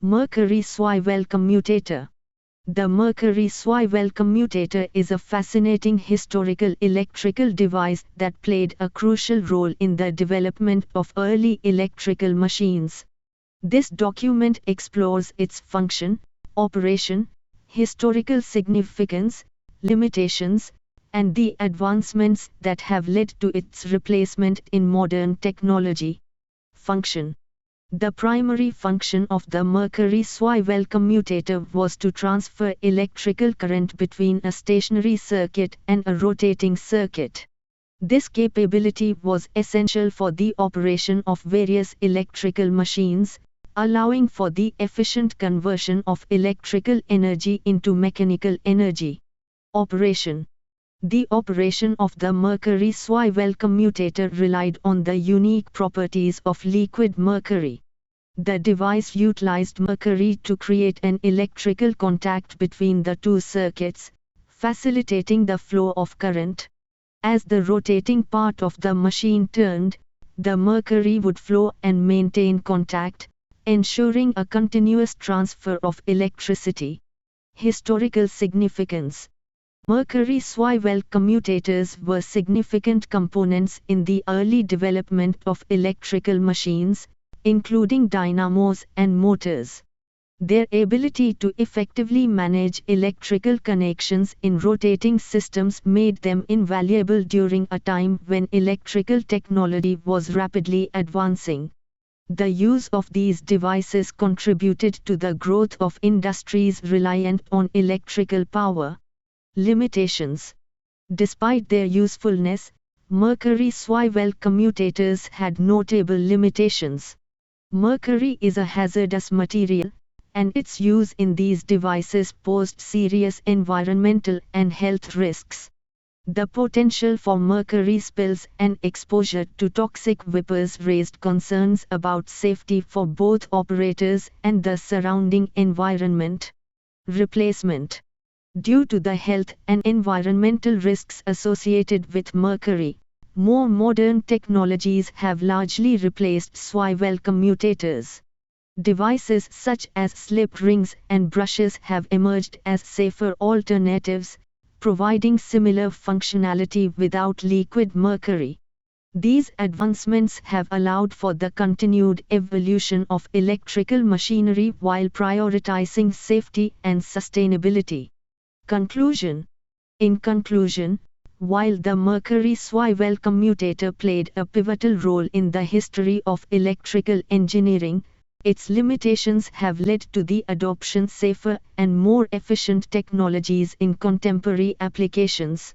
Mercury Swivel Commutator. The Mercury Swivel Commutator is a fascinating historical electrical device that played a crucial role in the development of early electrical machines. This document explores its function, operation, historical significance, limitations, and the advancements that have led to its replacement in modern technology. Function. The primary function of the Mercury Swivel Commutator was to transfer electrical current between a stationary circuit and a rotating circuit. This capability was essential for the operation of various electrical machines, allowing for the efficient conversion of electrical energy into mechanical energy. Operation. The operation of the Mercury Swivel Commutator relied on the unique properties of liquid mercury. The device utilized mercury to create an electrical contact between the two circuits, facilitating the flow of current. As the rotating part of the machine turned, the mercury would flow and maintain contact, ensuring a continuous transfer of electricity. Historical significance. Mercury Swivel commutators were significant components in the early development of electrical machines, including dynamos and motors. Their ability to effectively manage electrical connections in rotating systems made them invaluable during a time when electrical technology was rapidly advancing. The use of these devices contributed to the growth of industries reliant on electrical power. Limitations. Despite their usefulness, Mercury Swivel commutators had notable limitations. Mercury is a hazardous material, and its use in these devices posed serious environmental and health risks. The potential for mercury spills and exposure to toxic vapors raised concerns about safety for both operators and the surrounding environment. Replacement. Due to the health and environmental risks associated with mercury, more modern technologies have largely replaced swivel commutators. Devices such as slip rings and brushes have emerged as safer alternatives, providing similar functionality without liquid mercury. These advancements have allowed for the continued evolution of electrical machinery while prioritizing safety and sustainability. Conclusion. In conclusion, while the Mercury Swivel Commutator played a pivotal role in the history of electrical engineering, its limitations have led to the adoption of safer and more efficient technologies in contemporary applications.